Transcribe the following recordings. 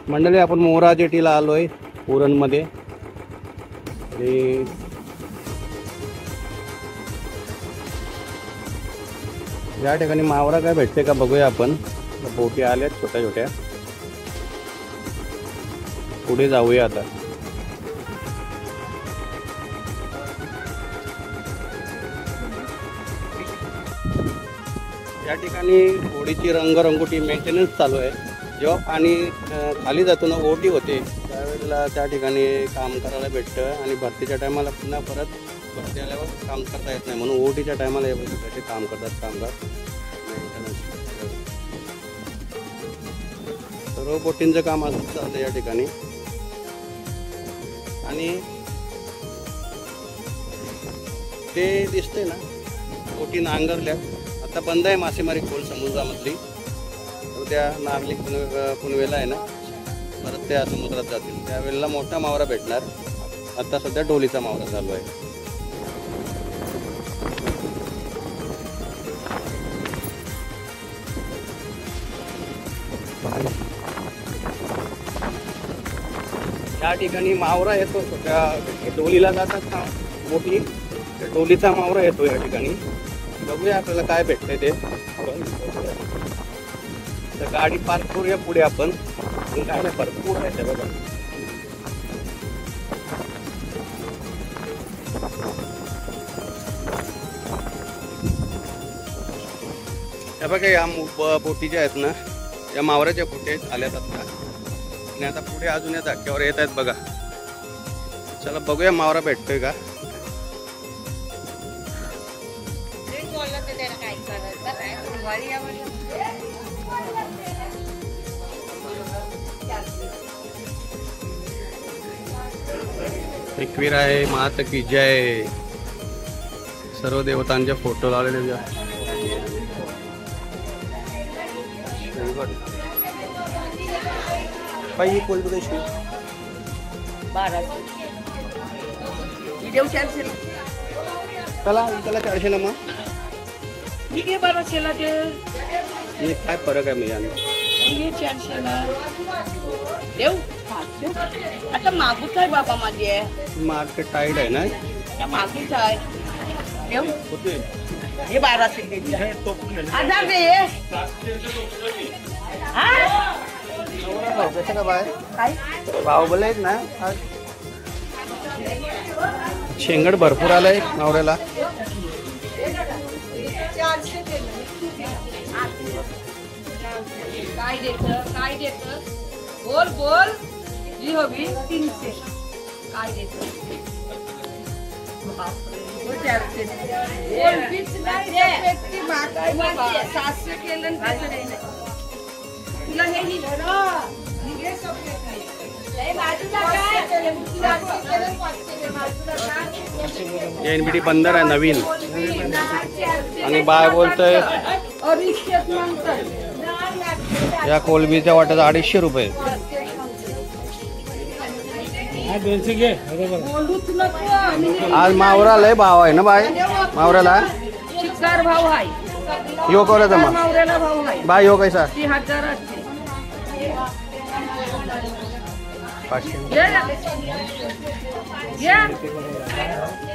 मंडळी आपण मोरा जेटीला आलोय उरणमध्ये आणि या ठिकाणी मावरा काय भेटते का बघूया आपण। बोटी आल्यात छोट्या छोट्या, पुढे जाऊया आता। या ठिकाणी होडीची रंगरंगोटी मेंटेनन्स चालू आहे। जेव्हा पाणी खाली जातो ना, ओटी होते त्यावेळेला त्या ठिकाणी काम करायला भेटतं आणि भरतीच्या टायमाला पुन्हा परत भरती आल्यावर काम करता येत नाही, म्हणून ओटीच्या टायमाला हे काम करतात कामगार मेंटेनन्स। सर्व बोटींचं काम असं चालतं या ठिकाणी। आणि ते दिसते ना बोटी नांगरल्या, आता बंद आहे मासेमारी खोल समुद्रामधली। त्या नागली पुनवेला आहे ना, परत त्या समुद्रात जातील त्यावेळेला मोठा मावरा भेटणार। आता सध्या डोलीचा मावरा चालू आहे। या ठिकाणी मावरा येतो, त्या डोलीला जातात ना मोठी, त्या डोलीचा मावरा येतो या ठिकाणी। बघूया आपल्याला काय भेटतंय ते। तर गाडी पार्क करूया पुढे आपण, गाड्या भरपूर आहेत बघा। हे बघा या बोटी ज्या आहेत ना, या मावऱ्याच्या बोटी आल्यात आता, आणि आता पुढे अजून या धक्क्यावर येत आहेत बघा। चला बघूया मावरा भेटतोय का। एकवीर आहे, माता की जय। सर्व देवतांचे फोटो लावलेले बाई। कोल बघायची 1200 चला, त्याला 400 ना मग ठीक आहे 1200ला दे। हे काय फरक आहे म्हणजे? ये 400ला देऊ। आता मागूच आहे बाबा माझे, मार्केट टाईट आहे ना, मागूच आहे देऊ। हे 1200 दे, 1000 दे। कसं का बाय भाव बोले आहेत ना, शेंगड भरपूर आलाय मावऱ्याला। काय देत बोल बोल जी हवी 300 काय देत 700 केलं तुला हे एनबीटी बंदर आहे नवीन, आणि बाय बोलतोय या कोलबीच्या वाट्याचा 250 रुपये। आज मावरा लय भाव आहे ना बाय, मावऱ्याला चिक्कार भाव आहे। यो करायचा मग मावऱ्याला भाव आहे बाय, यो कैसा 3000 असते।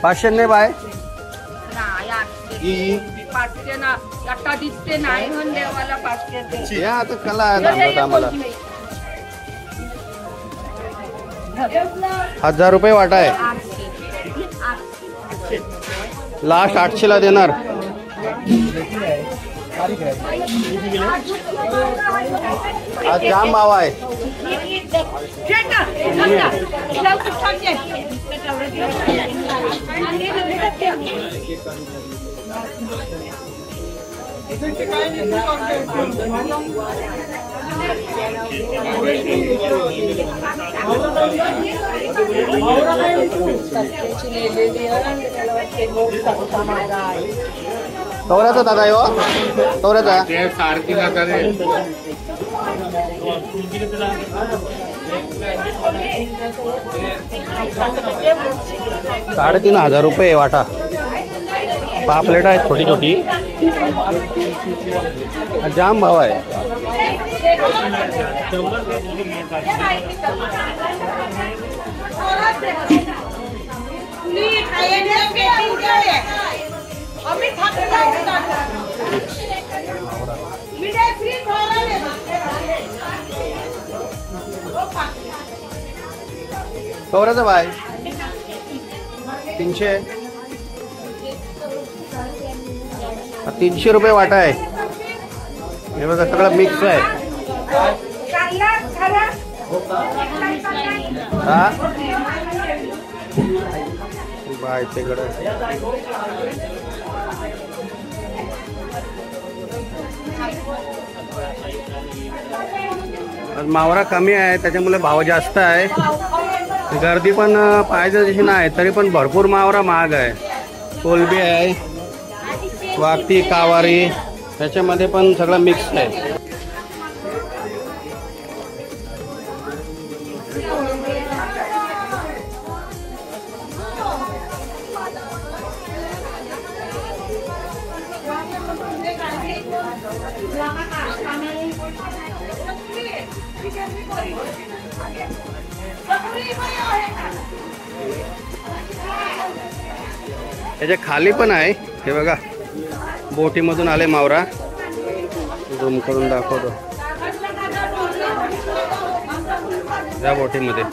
500 नाही बाय, नाही 500 ना आता दिसते नाही म्हणून देवाला 500 या आता कला आहे आम्हाला। 1000 रुपये वाटा आहे, लास्ट 800ला देणार. आज जाम भाव आहे. कवऱ्याचा दादा यो कवऱ्याचा 3,500 रुपये वाटा. पापलेट आहे छोटी छोटी. जाम भाव आहे. कवऱ्याचा बाय 300. 300 रुपये वाटा आहे. हे बघा सगळं मिक्स आहे. हा बाय तिकडे मावरा कमी आहे त्याच्यामुळे भाव जास्त आहे. गर्दी पण पाहिजे तशी नाही तरी पण भरपूर मावरा महाग आहे. कोलबी आहे, वाकटी, कावारी त्याच्यामध्ये पण सगळं मिक्स आहे. त्याच्या खाली पण आहे. हे बघा बोटीमधून आले मावरा. झूम करून दाखवतो. या बोटीमध्ये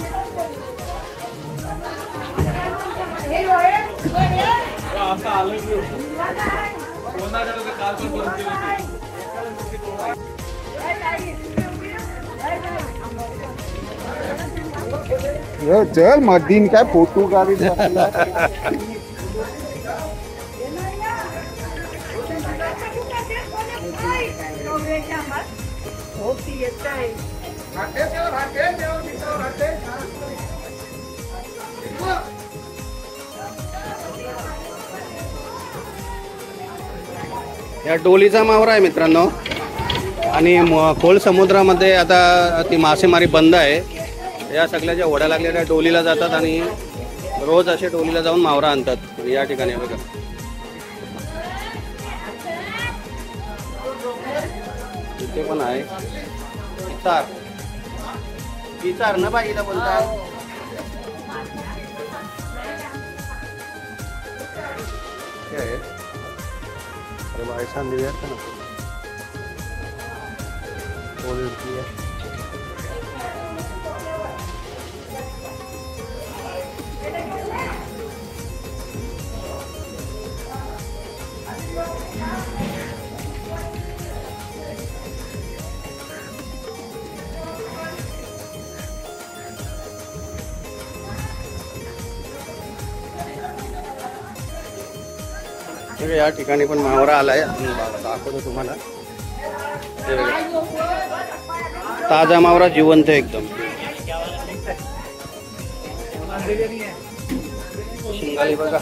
चल मधीन काय फोटो काढी. या डोलीचा मावरा आहे मित्रांनो. आणि खोल समुद्रामध्ये आता ती मासेमारी बंद आहे. या सगळ्या ज्या होड्या लागलेल्या डोलीला जातात आणि रोज असे डोलीला जाऊन मावरा आणतात. या ठिकाणी बघा इथे पण आहे इचार. इचार ना बाई इथं बोलतात. क्या है? अरे भाई सांग दिया था ना. बोल दिया. या ठिकाणी पण मावरा आलाय. दाखवतो तुम्हाला. ताजा मावरा जिवंत एकदम. शिंगाली बघा.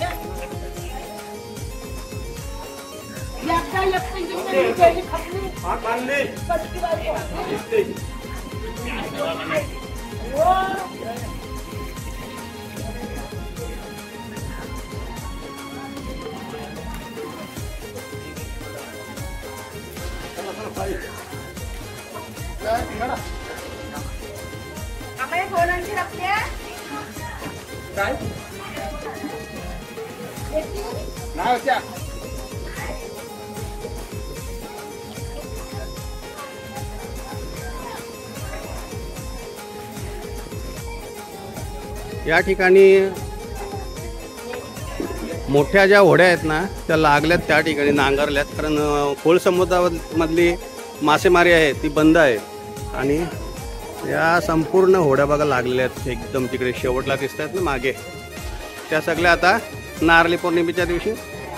या ठिकाणी मोठ्या ज्या होड्या आहेत ना त्या लागल्यात त्या ठिकाणी, नांगरल्यात, कारण खोल समुद्रामधली मासेमारी आहे ती बंद आहे. आणि या संपूर्ण होड्या बघा लागलेल्या आहेत एकदम तिकडे शेवटला दिसत आहेत ना मागे, त्या सगळ्या आता नारळी पौर्णिमेच्या दिवशी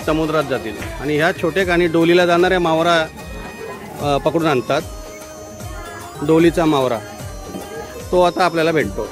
समुद्रात जातील. आणि ह्या छोटे कानी डोलीला जाणाऱ्या मावरा पकडून आणतात. डोलीचा मावरा तो आता आपल्याला भेटतो.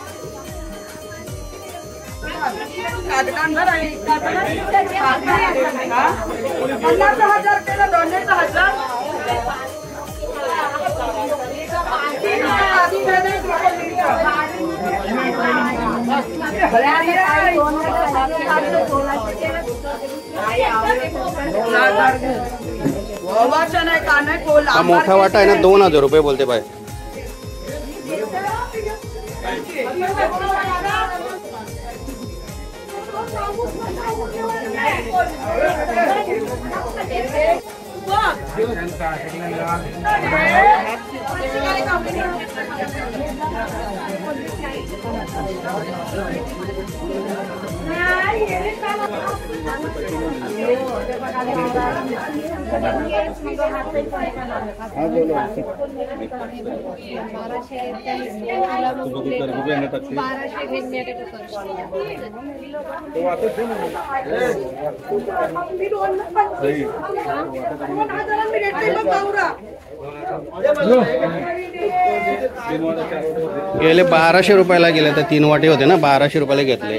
हा मोठा वाटा आहे ना 2000 रुपये बोलते बाय. गेले 1200 रुपयाला गेले तर 3 वाटे होते ना, 1200 रुपयाला घेतले.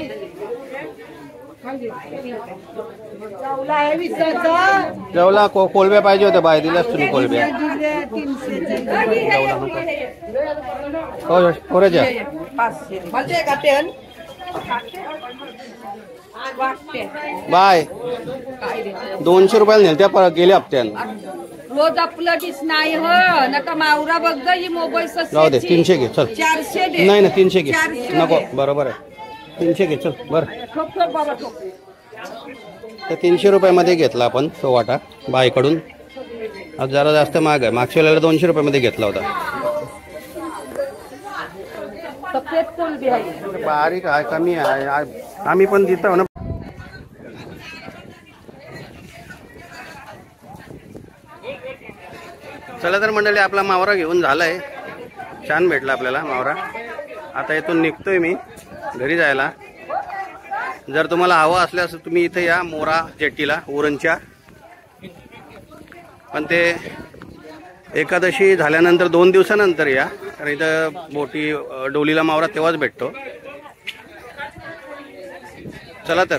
जेवला कोलब्या पाहिजे होत्या बाय, दिल्यास तुम्ही कोलब्या. बाय 200 रुपयाला नेल त्या गेल्या हप्त्यान. रोज आपलं डिस नाही हो नका मावरा बघ ही मोबाईल जाऊ दे 300 घे चल. 400 दे. नाही ना 300 घे नको, बरोबर आहे 300 घे चल. बरं तर 300 रुपयामध्ये घेतला आपण तो वाटा बाईकडून. आज जरा जास्त महाग आहे, मागच्या वेळेला 200 रुपयामध्ये घेतला होता. बारीक आहे कमी आहे, आम्ही पण देतो ना. चला तर मंडळी आपला मावरा घेऊन झालाय, छान भेटला आपल्याला मावरा. आता इथून निघतोय मी घरी जायला. जर तुम्हाला हवं असल्यास तुम्ही इथे या मोरा जेट्टीला उरणच्या, पण ते एकादशी झाल्यानंतर 2 दिवसानंतर या, कारण इथं बोटी डोलीला मावरा तेव्हाच भेटतो. चला तर